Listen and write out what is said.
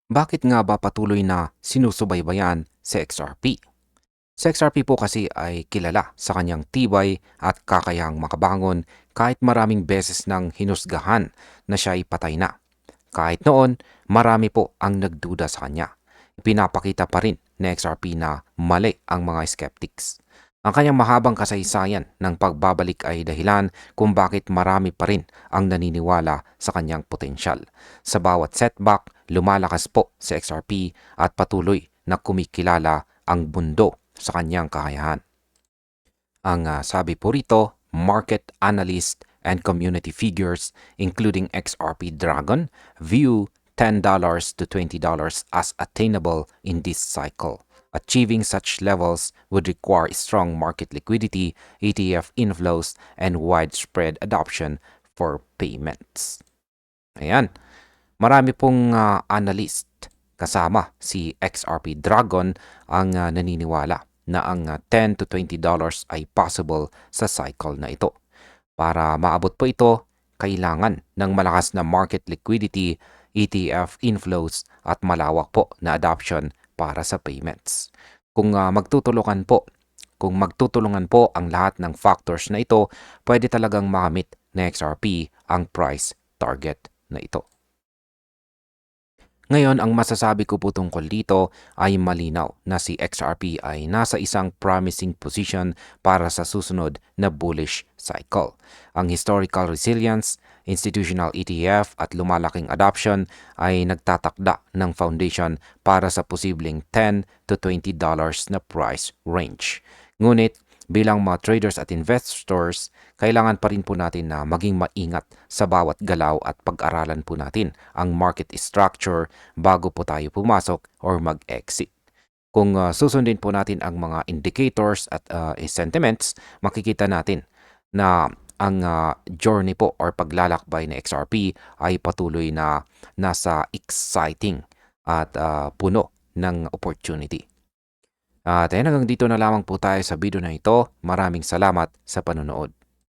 Bakit nga ba patuloy na sinusubaybayan si XRP? Si XRP po kasi ay kilala sa kanyang tibay at kakayahang makabangon kahit maraming beses nang hinusgahan na siya ay patay na. Kahit noon, marami po ang nagduda sa kanya. Pinapakita pa rin ni XRP na mali ang mga skeptics. Ang kanyang mahabang kasaysayan ng pagbabalik ay dahilan kung bakit marami pa rin ang naniniwala sa kanyang potensyal. Sa bawat setback, lumalakas po si XRP at patuloy na kumikilala ang mundo sa kanyang kakayahan. Ang sabi po rito, market analyst and community figures including XRP Dragon view $10 to $20 as attainable in this cycle. Achieving such levels would require strong market liquidity, ETF inflows, and widespread adoption for payments. Ayan, marami pong analyst kasama si XRP Dragon ang naniniwala na ang $10 to $20 ay possible sa cycle na ito. Para maabot po ito, kailangan ng malakas na market liquidity, ETF inflows at malawak po na adoption para sa payments. Kung magtutulungan po ang lahat ng factors na ito, pwede talagang makamit na XRP ang price target na ito. Ngayon, ang masasabi ko po tungkol dito ay malinaw na si XRP ay nasa isang promising position para sa susunod na bullish cycle. Ang historical resilience, institutional ETF at lumalaking adoption ay nagtatakda ng foundation para sa posibleng $10 to $20 na price range. Ngunit, bilang mga traders at investors, kailangan pa rin po natin na maging maingat sa bawat galaw at pag-aralan po natin ang market structure bago po tayo pumasok or mag-exit. Kung susundin po natin ang mga indicators at sentiments, makikita natin na ang journey po or paglalakbay ng XRP ay patuloy na nasa exciting at puno ng opportunity. At hanggang dito na lamang po tayo sa video na ito. Maraming salamat sa panonood.